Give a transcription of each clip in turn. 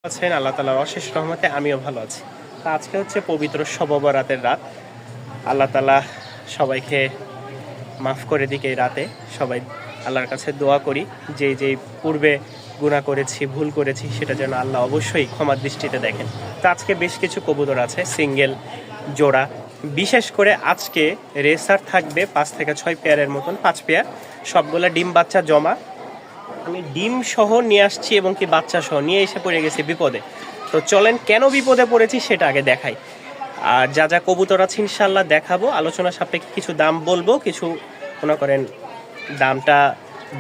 আছেন আল্লাহ তাআলার অশেষ রহমতে আমিও ভালো আছি। তো আজকে হচ্ছে পবিত্র শবে বরাতের রাত। আল্লাহ তাআলা সবাইকে মাফ করে দিক এই রাতে। সবাই আল্লাহর কাছে দোয়া করি যে পূর্বে গুনাহ করেছি, ভুল করেছি সেটা যেন আল্লাহ অবশ্যই ক্ষমার দৃষ্টিতে দেখেন। তো আজকে বেশ কিছু কবুতর আছে, সিঙ্গেল, জোড়া। বিশেষ করে আজকে রেসার থাকবে 5 থেকে 6 পেয়ারের মতন, 5 পেয়ার, সবগুলা ডিম বাচ্চা জমা। আমি ডিম সহ নিয়ে আসছি এবং কি বাচ্চা সহ নিয়ে এসে পড়ে গেছি বিপদে। তো চলেন কেন বিপদে পড়েছি সেটা আগে দেখাই। আর যা যা কবুতর আছে ইনশাল্লাহ দেখাবো, আলোচনা সাপেক্ষে কিছু দাম বলবো, কিছু মনে করেন দামটা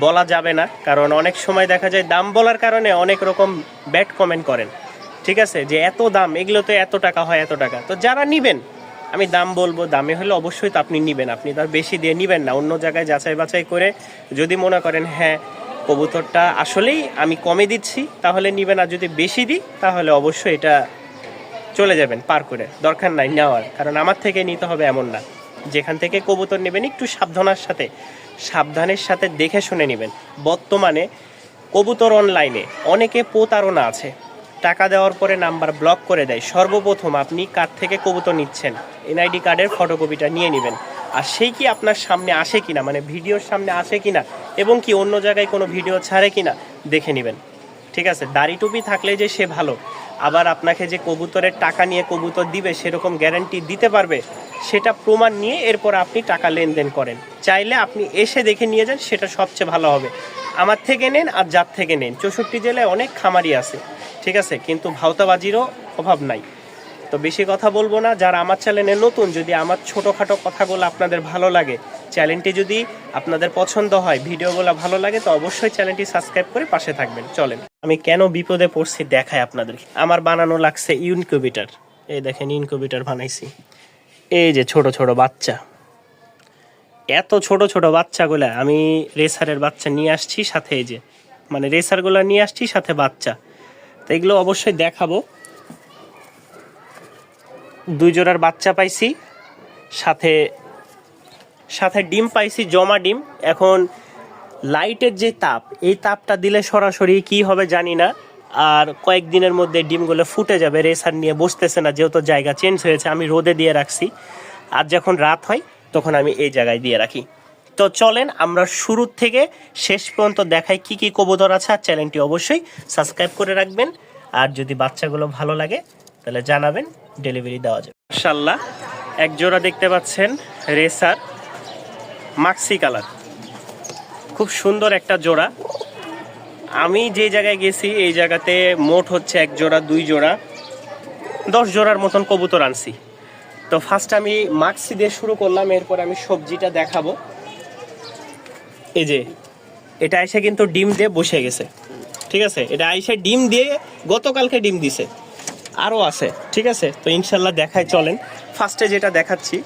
বলা যাবে না, কারণ অনেক সময় দেখা যায় দাম বলার কারণে অনেক রকম ব্যাড কমেন্ট করেন। ঠিক আছে, যে এত দাম, এগুলো তো এত টাকা হয়, এত টাকা। তো যারা নিবেন আমি দাম বলবো, দামে হলে অবশ্যই তো আপনি নিবেন, আপনি তার বেশি দিয়ে নিবেন না। অন্য জায়গায় যাচাই বাছাই করে যদি মনে করেন হ্যাঁ কবুতরটা আসলেই আমি কমে দিচ্ছি তাহলে নিবেন, আর যদি বেশি দিই তাহলে অবশ্যই এটা চলে যাবেন পার করে, দরকার নাই নেওয়ার। কারণ আমার থেকে নিতে হবে এমন না। যেখান থেকে কবুতর নেবেন একটু সাবধানের সাথে দেখে শুনে নেবেন। বর্তমানে কবুতর অনলাইনে অনেকে প্রতারণা আছে, টাকা দেওয়ার পরে নাম্বার ব্লক করে দেয়। সর্বপ্রথম আপনি কার থেকে কবুতর নিচ্ছেন এনআইডি কার্ডের ফটোকপিটা নিয়ে নেবেন, আর সেই কি আপনার সামনে আসে কিনা, মানে ভিডিওর সামনে আসে কিনা, এবং কি অন্য জায়গায় কোনো ভিডিও ছাড়ে কিনা দেখে নেবেন। ঠিক আছে, দাড়ি টুপি থাকলে যে সে ভালো, আবার আপনাকে যে কবুতরের টাকা নিয়ে কবুতর দিবে সেরকম গ্যারান্টি দিতে পারবে, সেটা প্রমাণ নিয়ে এরপর আপনি টাকা লেনদেন করেন। চাইলে আপনি এসে দেখে নিয়ে যান, সেটা সবচেয়ে ভালো হবে। আমার থেকে নেন আর যার থেকে নেন, 64 জেলায় অনেক খামারি আছে, ঠিক আছে, কিন্তু ভাওতাবাজিরও অভাব নাই। তো বেশি কথা বলবো না, যারা আমার চ্যানেলে নতুন, যদি আমার ছোটোখাটো কথাগুলো আপনাদের ভালো লাগে, চ্যানেলটি যদি আপনাদের পছন্দ হয়, ভিডিওগুলো ভালো লাগে, তো অবশ্যই চ্যানেলটি সাবস্ক্রাইব করে পাশে থাকবেন। চলেন আমি কেন বিপদে পড়ছি দেখাই আপনাদেরকে। আমার বানানো লাগছে ইনকিউবেটর। এই দেখেন ইনকিউবেটর বানাইছি। এই যে ছোট ছোট বাচ্চা, এত ছোট ছোট বাচ্চাগুলা আমি রেসারের বাচ্চা নিয়ে আসছি সাথে, এই যে মানে রেসারগুলো নিয়ে আসছি সাথে বাচ্চা। তো এগুলো অবশ্যই দেখাবো। 2 জোড়ার বাচ্চা পাইছি, সাথে সাথে ডিম পাইছি, জমা ডিম। এখন লাইটের যে তাপ, এই তাপটা দিলে সরাসরি কি হবে জানি না, আর কয়েকদিনের মধ্যে ডিমগুলো ফুটে যাবে। রেসার নিয়ে বসতেছে না, যেহেতু জায়গা চেঞ্জ হয়েছে। আমি রোদে দিয়ে রাখছি, আর যখন রাত হয় তখন আমি এই জায়গায় দিয়ে রাখি। তো চলেন আমরা শুরু থেকে শেষ পর্যন্ত দেখাই কি কি কবুতর আছে। আর চ্যানেলটি অবশ্যই সাবস্ক্রাইব করে রাখবেন, আর যদি বাচ্চাগুলো ভালো লাগে তাহলে জানাবেন, ডেলিভারি দেওয়া যাবে। মাশাআল্লাহ, এক জোড়া দেখতে পাচ্ছেন রেসার, মাক্সি কালার, খুব সুন্দর একটা জোড়া। আমি যে জায়গায় গেছি এই জায়গাতে মোট হচ্ছে 1 জোড়া, 2 জোড়া, 10 জোড়ার মতন কবুতর আনছি। তো ফার্স্ট আমি মাক্সি দিয়ে শুরু করলাম, এরপর আমি সবজিটা দেখাবো। এই যে এটা এসে কিন্তু ডিম দিয়ে বসে গেছে, ঠিক আছে, এটা এসে ডিম দিয়ে গতকালকে ডিম দিছে, আরও আছে, ঠিক আছে। তো ইনশাল্লাহ দেখাই, চলেন। ফার্স্টে যেটা দেখাচ্ছি,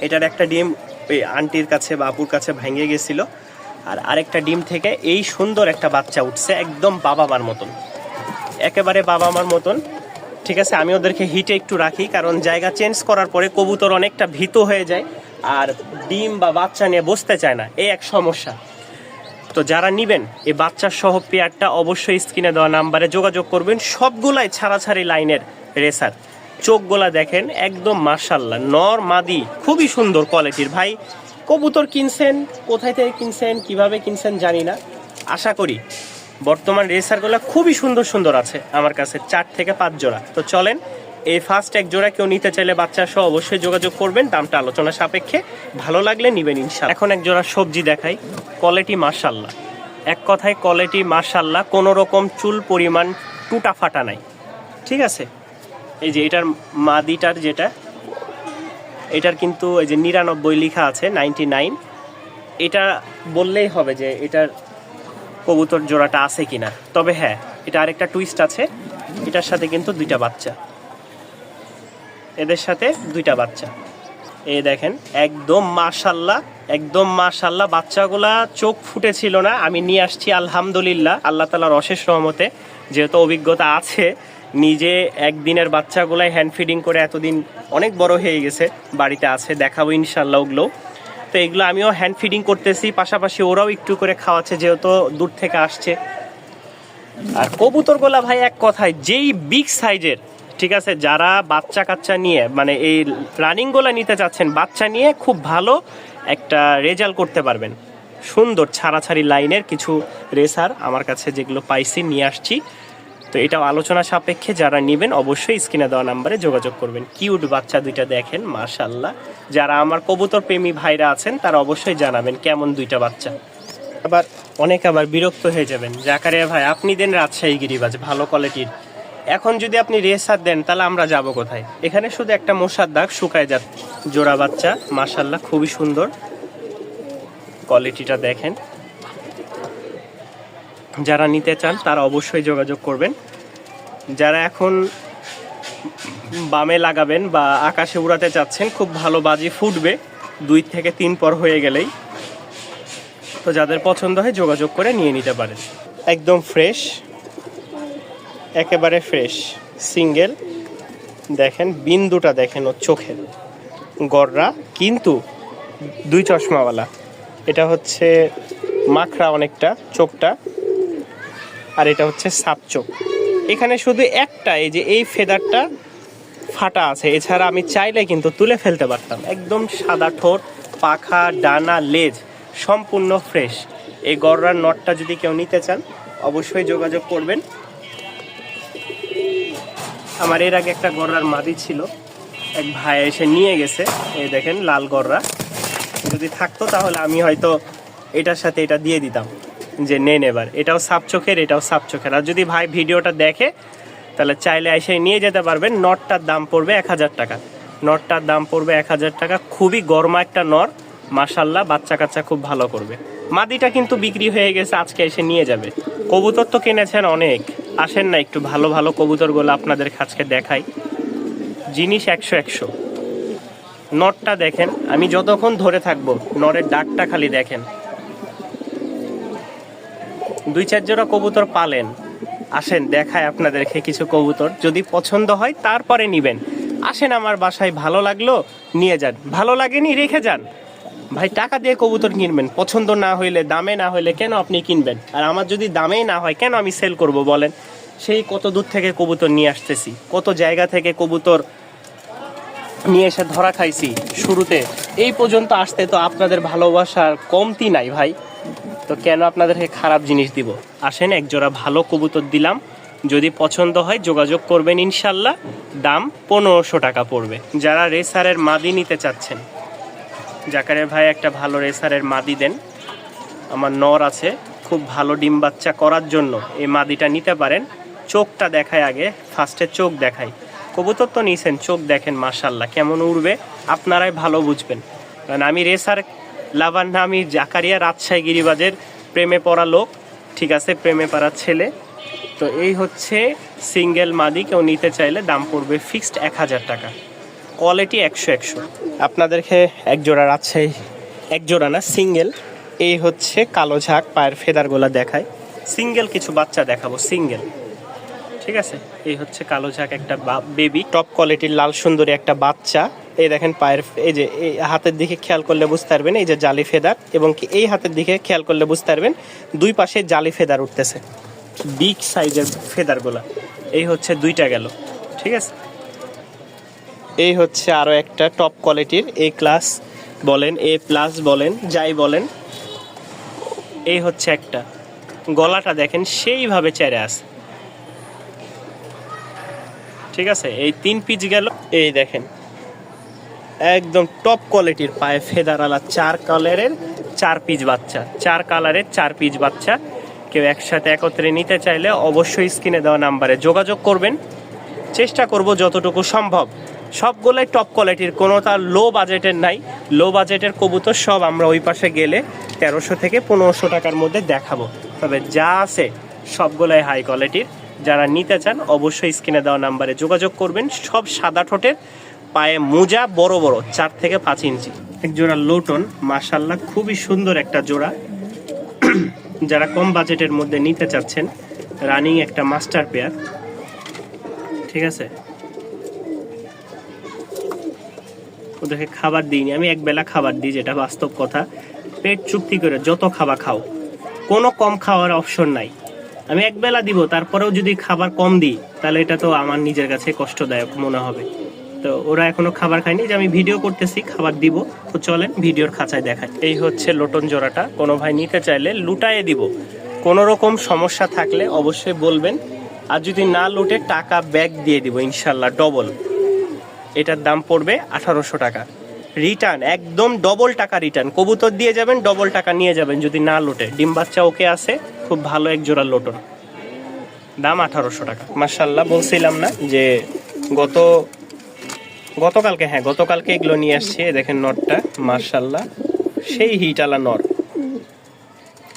এটার একটা ডিম ওই আন্টির কাছে বা আপুর কাছে ভেঙে গেছিল, আর আরেকটা ডিম থেকে এই সুন্দর একটা বাচ্চা উঠছে, একদম বাবা মার মতন, একেবারে বাবা মার মতন, ঠিক আছে। আমি ওদেরকে হিটে একটু রাখি, কারণ জায়গা চেঞ্জ করার পরে কবুতর অনেকটা ভীত হয়ে যায় আর ডিম বা বাচ্চা নিয়ে বসতে চায় না, এই এক সমস্যা। তো যারা নিবেন এই বাচ্চা সহ পেয়ারটা অবশ্যই স্ক্রিনে দেওয়া নাম্বারে যোগাযোগ করবেন। সবগুলাই ছাড়াছাড়ি লাইনের রেসার, চোখগুলা দেখেন একদম মাশাআল্লাহ, নর মাদি খুবই সুন্দর কোয়ালিটির। ভাই কবুতর কিনছেন, কোথায় থেকে কিনছেন, কিভাবে কিনছেন জানি না, আশা করি বর্তমান রেসারগুলো খুবই সুন্দর সুন্দর আছে আমার কাছে, 4 থেকে 5 জোড়া। তো চলেন, এই ফার্স্ট 1 জোড়া কেউ নিতে চাইলে বাচ্চা সহ অবশ্যই যোগাযোগ করবেন, দামটা আলোচনা সাপেক্ষে, ভালো লাগলে নিবেন ইনশাআল্লাহ। এখন 1 জোড়া সবজি দেখাই, কোয়ালিটি মাশাআল্লাহ, এক কথায় কোয়ালিটি মাশাআল্লাহ, কোনো রকম চুল পরিমাণ টুটা ফাটা নাই, ঠিক আছে। এই যে এটার মাদিটার যেটা, এটার কিন্তু এই যে 99 লেখা আছে, 99, এটা বললেই হবে যে এটার কবুতর জোড়াটা আছে কিনা। তবে হ্যাঁ, এটা আরেকটা টুইস্ট আছে, এটার সাথে কিন্তু 2টা বাচ্চা, এদের সাথে 2টা বাচ্চা। এই দেখেন একদম মাশাআল্লাহ, একদম মাশাআল্লাহ। বাচ্চাগুলা চোখ ফুটেছিল না, আমি নিয়ে আসছি আলহামদুলিল্লাহ, আল্লাহ তাআলার অশেষ রহমতে, যেহেতু অভিজ্ঞতা আছে, নিজে একদিনের বাচ্চাগুলাই হ্যান্ড ফিডিং করে এতদিন অনেক বড় হয়ে গেছে, বাড়িতে আছে, দেখাবো ইনশাআল্লাহ ওগুলো। তো এগুলো আমিও হ্যান্ড ফিডিং করতেছি, পাশাপাশি ওরাও একটু করে খাওয়াচ্ছে, যেহেতু দূর থেকে আসছে। আর কবুতরগুলা ভাই এক কথায় যেই বিগ সাইজের, ঠিক আছে, যারা বাচ্চা কাচ্চা নিয়ে মানে এই রানিংগুলা নিতে চাচ্ছেন, বাচ্চা নিয়ে খুব ভালো একটা রেজাল্ট করতে পারবেন। সুন্দর ছাড়াছাড়ি লাইনের কিছু রেসার আমার কাছে যেগুলো পাইছি নিয়ে আসছি। তো এটাও আলোচনা সাপেক্ষে, যারা নেবেন অবশ্যই স্ক্রিনে দেওয়া নাম্বারে যোগাযোগ করবেন। কিউট বাচ্চা দুইটা দেখেন মাশাআল্লাহ। যারা আমার কবুতর প্রেমী ভাইরা আছেন তারা অবশ্যই জানাবেন কেমন দুইটা বাচ্চা। আবার বিরক্ত হয়ে যাবেন, জাকারিয়া ভাই আপনি দেন রাজশাহী গিরিবাজ ভালো কোয়ালিটির, এখন যদি আপনি রেসার দেন তাহলে আমরা যাব কোথায়? এখানে শুধু একটা মশার দাগ শুকায় যাক, জোড়া বাচ্চা মাশাআল্লাহ খুবই সুন্দর, কোয়ালিটিটা দেখেন। যারা নিতে চান তারা অবশ্যই যোগাযোগ করবেন। যারা এখন বামে লাগাবেন বা আকাশে উড়াতে চাচ্ছেন, খুব ভালো বাজি ফুটবে 2 থেকে 3 পর হয়ে গেলেই, তো যাদের পছন্দ হয় যোগাযোগ করে নিয়ে নিতে পারেন। একদম ফ্রেশ, একেবারে ফ্রেশ সিঙ্গেল। দেখেন বিন্দুটা দেখেন ওর চোখের, গররা কিন্তু 2 চশমাওয়ালা। এটা হচ্ছে মাখরা অনেকটা চোখটা, আর এটা হচ্ছে সাপ চোখ। এখানে শুধু একটা এই যে এই ফেদারটা ফাটা আছে, এছাড়া আমি চাইলে কিন্তু তুলে ফেলতে পারতাম। একদম সাদা ঠোঁট, পাখা, ডানা, লেজ সম্পূর্ণ ফ্রেশ। এই গররার নটটা যদি কেউ নিতে চান অবশ্যই যোগাযোগ করবেন। আমার এর আগে একটা গররার মাদি ছিল, এক ভাই এসে নিয়ে গেছে, এই দেখেন লাল গররা। যদি থাকতো তাহলে আমি হয়তো এটার সাথে এটা দিয়ে দিতাম যে নেন এবার। এটাও সাপ চোখের, এটাও সাপ চোখের। আর যদি ভাই ভিডিওটা দেখে তাহলে চাইলে এসে নিয়ে যেতে পারবেন। নটটার দাম পড়বে 1000 টাকা, নটটার দাম পড়বে 1000 টাকা। খুবই গরমা একটা নর মাশাআল্লাহ, বাচ্চা কাচ্চা খুব ভালো করবে। মাদিটা কিন্তু বিক্রি হয়ে গেছে, আজকে এসে নিয়ে যাবে। কবুতর তো কিনেছেন অনেক, আসেন না একটু ভালো ভালো কবুতরগুলো আপনাদের কাছে দেখাই। জিনিস 100। নটটা দেখেন, আমি যতক্ষণ ধরে থাকবো নরের ডাকটা খালি দেখেন। 2-4 জোড়া কবুতর পালেন, আসেন দেখায় আপনাদেরকে কিছু কবুতর, যদি পছন্দ হয় তারপরে নিবেন। আসেন আমার বাসায়, ভালো লাগলো নিয়ে যান, ভালো লাগেনি রেখে যান। ভাই টাকা দিয়ে কবুতর কিনবেন, পছন্দ না হইলে, দামে না হইলে কেন আপনি কিনবেন? আর আমার যদি দামেই না হয় কেন আমি সেল করব বলেন? সেই কত দূর থেকে কবুতর নিয়ে আসতেছি, কত জায়গা থেকে কবুতর নিয়ে এসে ধরা খাইছি শুরুতে, এই পর্যন্ত আসতে তো আপনাদের ভালোবাসার কমতি নাই ভাই। তো কেন আপনাদেরকে খারাপ জিনিস দিব? আসেন একজোড়া ভালো কবুতর দিলাম, যদি পছন্দ হয় যোগাযোগ করবেন ইনশাল্লাহ। দাম 1500 টাকা পড়বে। যারা রেসারের মাদি নিতে চাচ্ছেন, জাকারিয়া ভাই একটা ভালো রেসারের মাদি দেন। আমার নর আছে, খুব ভালো ডিম বাচ্চা করার জন্য এই মাদিটা নিতে পারেন। চোখটা দেখায় আগে, ফার্স্টে চোখ দেখাই। কবুতর তো নিছেন, চোখ দেখেন মাশাআল্লাহ কেমন উড়বে, আপনারাই ভালো বুঝবেন। কারণ আমি রেসার লাভার না, আমি জাকারিয়া রাজশাহী গিরিবাজের প্রেমে পড়া লোক, ঠিক আছে, প্রেমে পড়া ছেলে। তো এই হচ্ছে সিঙ্গেল মাদি, কেউ নিতে চাইলে দাম পড়বে ফিক্সড 1000 টাকা, কোয়ালিটি 100। আপনাদেরকে একজোড়া রাজশাহী, একজোড়া না সিঙ্গেল, এই হচ্ছে কালো ঝাঁক, পায়ের ফেদারগুলো দেখায়। সিঙ্গেল কিছু বাচ্চা দেখাবো, সিঙ্গেল, ঠিক আছে। এই হচ্ছে কালো ঝাঁক একটা বেবি, টপ কোয়ালিটির লাল সুন্দরী একটা বাচ্চা। এই দেখেন পায়ের, এই যে এই হাতের দিকে খেয়াল করলে বুঝতে পারবেন, এই যে জালি ফেদার, এবং কি এই হাতের দিকে খেয়াল করলে বুঝতে পারবেন 2 পাশে জালি ফেদার উঠতেছে, বিগ সাইজের ফেদারগুলা। এই হচ্ছে 2টা গেল, ঠিক আছে। এই হচ্ছে আরও একটা টপ কোয়ালিটির, এ ক্লাস বলেন, এ প্লাস বলেন, যাই বলেন। এই হচ্ছে একটা, গলাটা দেখেন সেইভাবে চেড়ে আছে, ঠিক আছে। এই 3 পিস গেল। এই দেখেন একদম টপ কোয়ালিটির পায়ে ফেদারালা 4 কালারের 4 পিস বাচ্চা, 4 কালারের 4 পিস বাচ্চা। কেউ একসাথে একত্রে নিতে চাইলে অবশ্যই স্ক্রিনে দেওয়া নাম্বারে যোগাযোগ করবেন। চেষ্টা করব যতটুকু সম্ভব, সবগুলোই টপ কোয়ালিটির, কোনো তার লো বাজেটের নাই। লো বাজেটের কবুতর সব আমরা ওই পাশে গেলে 1300 থেকে 1500 টাকার মধ্যে দেখাবো, তবে যা আছে সবগুলোই হাই কোয়ালিটির। যারা নিতে চান অবশ্যই স্ক্রিনে দেওয়া নাম্বারে যোগাযোগ করবেন। সব সাদা ঠোঁটের, পায়ে মোজা বড় বড় 4 থেকে 5 ইঞ্চি। এক জোড়া লোটন মাশাআল্লাহ খুবই সুন্দর একটা জোড়া। যারা কম বাজেটের মধ্যে নিতে চাচ্ছেন, রানিং একটা মাস্টার পেয়ার, ঠিক আছে। ওদেরকে খাবার দিইনি আমি, একবেলা খাবার দিই, যেটা বাস্তব কথা। পেট চুক্তি করে যত খাবার খাও, কোনো কম খাওয়ার অপশন নাই। আমি একবেলা দিব, তারপরেও যদি খাবার কম দিই তাহলে এটা তো আমার নিজের কাছে কষ্টদায়ক মনে হবে। তো ওরা এখনো খাবার খায়নি, যে আমি ভিডিও করতেছি খাবার দিব। তো চলেন ভিডিওর খাঁচায় দেখাই। এই হচ্ছে লোটন জোড়াটা, কোনো ভাই নিতে চাইলে লুটায়ে দিব। কোনো রকম সমস্যা থাকলে অবশ্যই বলবেন, আর যদি না লুটে টাকা ব্যাক দিয়ে দিব ইনশাল্লাহ ডবল। এটার দাম পড়বে 1800 টাকা। রিটার্ন একদম ডবল টাকা রিটার্ন, কবুতর দিয়ে যাবেন ডবল টাকা নিয়ে যাবেন যদি না লুটে। ডিম বাচ্চা ওকে আছে, খুব ভালো এক জোড়া লোটন, দাম 1800 টাকা। মাশাল্লাহ বলছিলাম না যে গতকালকে এগুলো নিয়ে আসছি। দেখেন নরটা মাশাল্লাহ সেই হিটালা নর।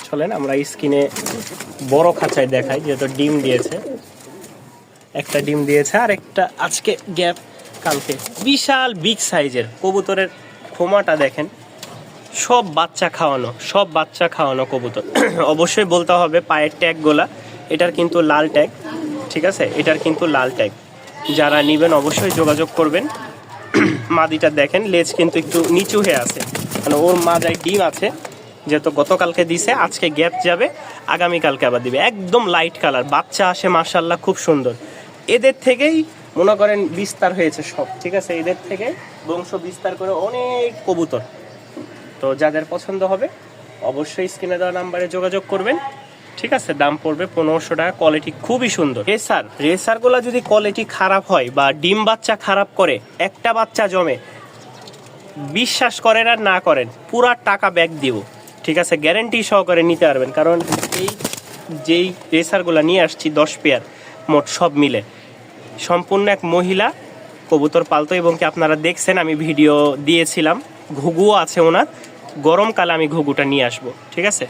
চলেন আমরা স্কিনে বড় খাঁচায় দেখাই, যেহেতু ডিম দিয়েছে, একটা ডিম দিয়েছে আর একটা আজকে গ্যাপ। কালকে বিশাল বিগ সাইজের কবুতরের খোমাটা দেখেন, সব বাচ্চা খাওয়ানো কবুতর। অবশ্যই বলতে হবে পায়ের ট্যাগগুলা, এটার কিন্তু লাল ট্যাগ, ঠিক আছে, এটার কিন্তু লাল ট্যাগ। যারা নেবেন অবশ্যই যোগাযোগ করবেন। মাদিটা দেখেন লেজ কিন্তু একটু নিচু হয়ে আছে, মানে ওর মাজায় ডিম আছে, যেহেতু গতকালকে দিছে, আজকে গ্যাপ যাবে, আগামীকালকে আবার দিবে। একদম লাইট কালার, বাচ্চা আসে মাশাল্লাহ খুব সুন্দর। এদের থেকেই মনে করেন বিস্তার হয়েছে সব, ঠিক আছে, এদের থেকে বংশ বিস্তার করে অনেক কবুতর। তো যাদের পছন্দ হবে অবশ্যই স্ক্রিনে দেওয়া নাম্বারে যোগাযোগ করবেন, ঠিক আছে। দাম পড়বে 1500 টাকা, কোয়ালিটি খুবই সুন্দর। রেসারগুলো যদি কোয়ালিটি খারাপ হয় বা ডিম বাচ্চা খারাপ করে, একটা বাচ্চা জমে, বিশ্বাস করেন আর না করেন পুরা টাকা ব্যাক দিব, ঠিক আছে, গ্যারেন্টি সহকারে নিতে পারবেন। কারণ যেই রেসারগুলো নিয়ে আসছি 10 পেয়ার মোট, সব মিলে সম্পূর্ণ এক মহিলা কবুতর পালতো, এবং কি আপনারা দেখছেন আমি ভিডিও দিয়েছিলাম, ঘুঘুও আছে ওনার। গরমকালে আমি ঘুঘুটা নিয়ে আসবো, ঠিক আছে।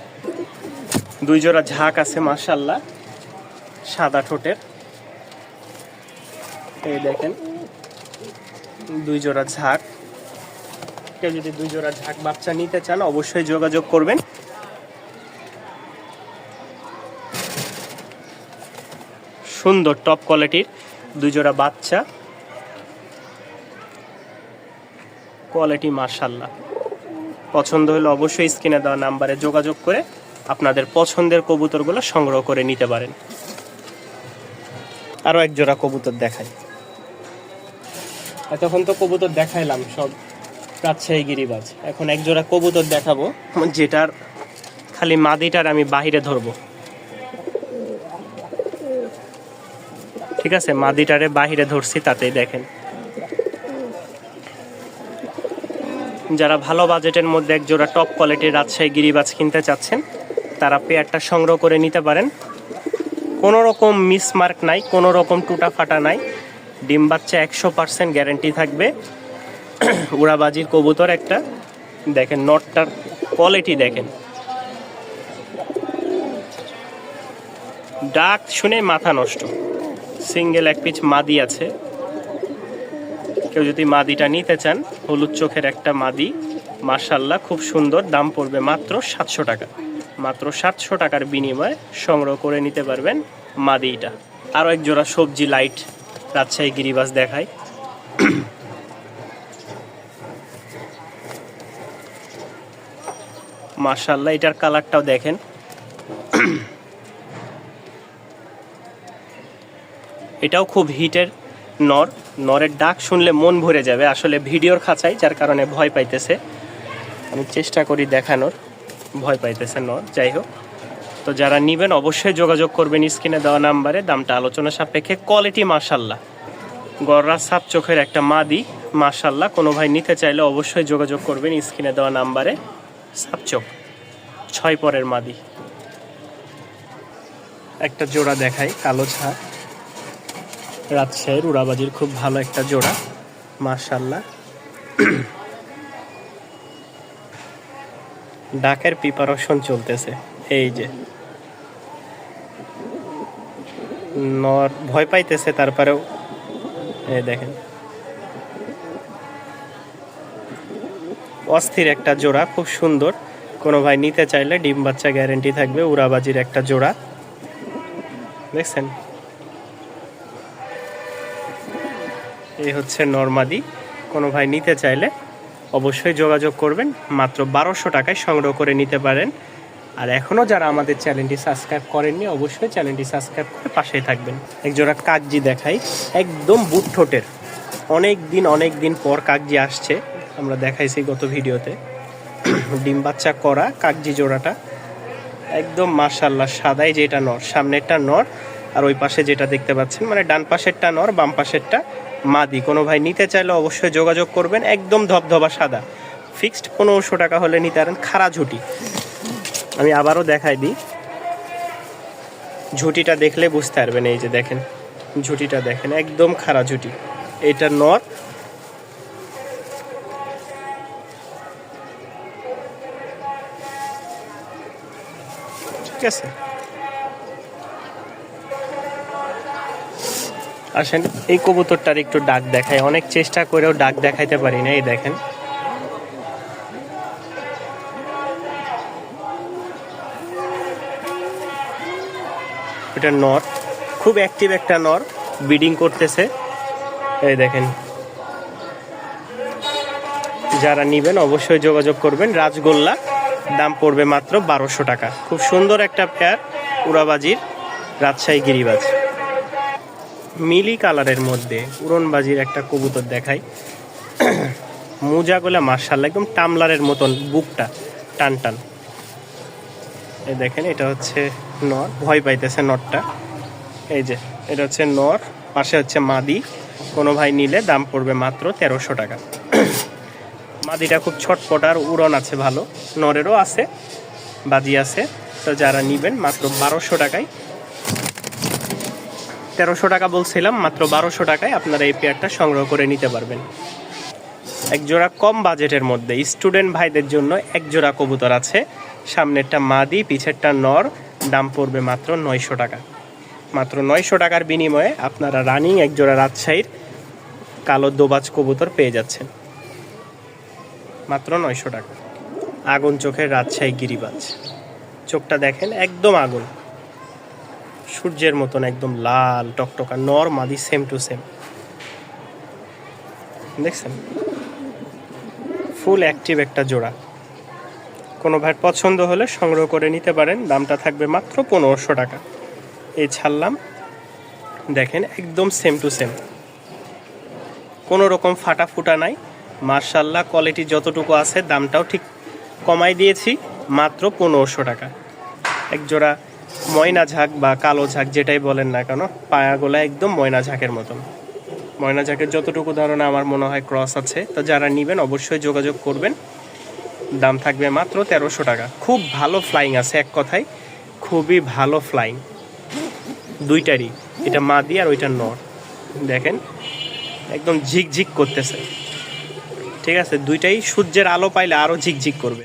2 জোড়া ঝাঁক আছে মাশাল্লাহ, সাদা ঠোঁটের, এই দেখেন 2 জোড়া ঝাঁক। কেউ যদি 2 জোড়া ঝাঁক বাচ্চা নিতে চান অবশ্যই যোগাযোগ করবেন। সুন্দর টপ কোয়ালিটির 2 জোড়া বাচ্চা, কোয়ালিটি মাশাল্লাহ। পছন্দ হলে অবশ্যই স্ক্রিনে দেওয়া নাম্বারে যোগাযোগ করে আপনাদের পছন্দের কবুতরগুলো সংগ্রহ করে নিতে পারেন। আরও এক জোড়া কবুতর দেখাই। এতক্ষণ তো কবুতর দেখাইলাম সব রাজশাহী গিরিবাজ, এখন এক জোড়া কবুতর দেখাবো, যেটার খালি মাদিটার আমি বাহিরে ধরবো, ঠিক আছে, মাদিটারে বাহিরে ধরছি, তাতেই দেখেন। যারা ভালো বাজেটের মধ্যে এক জোড়া টপ কোয়ালিটির রাজশাহী গিরিবাজ কিনতে চাচ্ছেন তারা পেয়ারটা সংগ্রহ করে নিতে পারেন। কোনো রকম মিসমার্ক নাই, কোনো রকম টুটা ফাটা নাই, ডিম বাচ্চা 100% গ্যারেন্টি থাকবে। উড়াবাজির কবুতর একটা, দেখেন নটটার কোয়ালিটি দেখেন, ডাক শুনে মাথা নষ্ট। সিঙ্গেল এক পিচ মাদি আছে, কেউ যদি মাদিটা নিতে চান, হলুদ চোখের একটা মাদি মাশাল্লাহ খুব সুন্দর। দাম পড়বে মাত্র 700 টাকা, মাত্র 700 টাকার বিনিময়ে সংগ্রহ করে নিতে পারবেন মাদিটা। আরও এক জোড়া সবজি লাইট রাজশাহী গিরিবাজ দেখাই। মাশাল্লাহ এটার কালারটাও দেখেন, এটাও খুব হিটের নর। নরের ডাক শুনলে মন ভরে যাবে, আসলে ভিডিওর খাঁচাই যার কারণে ভয় পাইতেছে, আমি চেষ্টা করি দেখানোর, ভয় পাইতেছে নর। যাই হোক, তো যারা নেবেন অবশ্যই যোগাযোগ করবেন স্ক্রিনে দেওয়া নাম্বারে, দামটা আলোচনা সাপেক্ষে। কোয়ালিটি মাশাল্লাহ, গররা সাপ চোখের একটা মাদি মাশাল্লাহ। কোনো ভাই নিতে চাইলে অবশ্যই যোগাযোগ করবেন স্ক্রিনে দেওয়া নাম্বারে। সাপ চোখ 6 পরের মাদি। একটা জোড়া দেখাই, কালো ঝাঁক রাজশাহীর উড়াবাজির, খুব ভালো একটা জোড়া মাশাল্লাহ। ডাকের প্রিপারেশন চলতেছে, এই যে নর ভয় পাইতেছে, তারপরেও এই দেখেন অস্থির একটা জোড়া, খুব সুন্দর। কোনো ভাই নিতে চাইলে ডিম বাচ্চা গ্যারেন্টি থাকবে, উড়াবাজির একটা জোড়া দেখছেন। এই হচ্ছে নরমাদি, কোনো ভাই নিতে চাইলে অবশ্যই যোগাযোগ করবেন, মাত্র 1200 টাকায় সংগ্রহ করে নিতে পারেন আর এখনও যারা আমাদের চ্যানেলটি সাবস্ক্রাইব করেননি অবশ্যই চ্যানেলটি সাবস্ক্রাইব করে পাশেই থাকবেন। একজোড়া কাগজি দেখাই, একদম বুট ঠোঁটের। অনেক দিন পর কাগজি আসছে, আমরা দেখাইছি গত ভিডিওতে। ডিম বাচ্চা করা কাগজি জোড়াটা একদম মাশাআল্লাহ সাদাই, যেটা নর, সামনেরটা নর আর ওই পাশে যেটা দেখতে পাচ্ছেন মানে ডান পাশেরটা নর, বাম পাশেরটা মাদি। কোনো ভাই নিতে চাইলে অবশ্যই যোগাযোগ করবেন। একদম ধবধবা সাদা, ফিক্সড 1500 টাকা হলে নিতে পারেন। খাড়া ঝুটি আমি আবারও দেখাই দিই, ঝুটিটা দেখলে বুঝতে পারবেন। এই যে দেখেন ঝুটিটা দেখেন, একদম খাড়া ঝুটি। এটা নর, ঠিক আছে। আসেন এই কবুতরটার একটু ডাক দেখায়, অনেক চেষ্টা করেও ডাক দেখাইতে পারি না। এই দেখেন এটা নর, খুব অ্যাক্টিভ একটা নর, ব্রিডিং করতেছে। এই দেখেন, যারা নেবেন অবশ্যই যোগাযোগ করবেন। রাজগোল্লা, দাম পড়বে মাত্র 1200 টাকা। খুব সুন্দর একটা পেয়ার, উড়াবাজির রাজশাহী গিরিবাজ, মিলি কালারের মধ্যে উড়নবাজির একটা কবুতর দেখাই। মোজাগুলা মাশাআল্লাহ একদম টামলারের মতন, বুকটা টান টান। এই দেখেন এটা হচ্ছে নর, ভয় পাইতেছে নরটা। এই যে এটা হচ্ছে নর, পাশে হচ্ছে মাদি। কোনো ভাই নিলে দাম পড়বে মাত্র 1300 টাকা। মাদিটা খুব ছটপট আর উড়ন আছে ভালো, নরেরও আছে, বাজি আছে। তো যারা নিবেন মাত্র 1200 টাকায়, 1300 টাকা বলছিলাম, মাত্র 1200 টাকায় আপনারা এই পেয়ারটা সংগ্রহ করে নিতে পারবেন। এক জোড়া কম বাজেটের মধ্যে স্টুডেন্ট ভাইদের জন্য এক জোড়া কবুতর আছে। সামনেরটা মাদি, পিছেরটা নর, দাম পড়বে মাত্র 900 টাকা। মাত্র 900 টাকার বিনিময়ে আপনারা রানিং এক জোড়া রাজশাহীর কালো দোবাজ কবুতর পেয়ে যাচ্ছেন মাত্র 900 টাকা। আগুন চোখের রাজশাহী গিরিবাজ, চোখটা দেখেন একদম আগুন, সূর্যের মতন একদম লাল টকটকা। নর মাদি সেম টু সেম, দেখছেন ফুল অ্যাক্টিভ একটা জোড়া। কোনো ভাইয়ের পছন্দ হলে সংগ্রহ করে নিতে পারেন, দামটা থাকবে মাত্র 1500 টাকা। এই ছাড়লাম, দেখেন একদম সেম টু সেম, কোনো রকম ফাটা ফুটা নাই। মার্শাল্লাহ কোয়ালিটি যতটুকু আছে দামটাও ঠিক কমাই দিয়েছি, মাত্র 1500 টাকা। এক জোড়া ময়না ঝাঁক বা কালো ঝাঁক যেটাই বলেন না কেন, পায়াগুলা একদম ময়না ঝাঁকের মতন। ময়না ঝাঁকের যতটুকু ধারণা আমার মনে হয় ক্রস আছে। তো যারা নেবেন অবশ্যই যোগাযোগ করবেন, দাম থাকবে মাত্র 1300 টাকা। খুব ভালো ফ্লাইং আছে, এক কথায় খুবই ভালো ফ্লাইং দুইটারই, এটা মাদি আর ওইটা নর। দেখেন একদম ঝিকঝিক করতেছে, ঠিক আছে। দুইটাই সূর্যের আলো পাইলে আরও ঝিকঝিক করবে।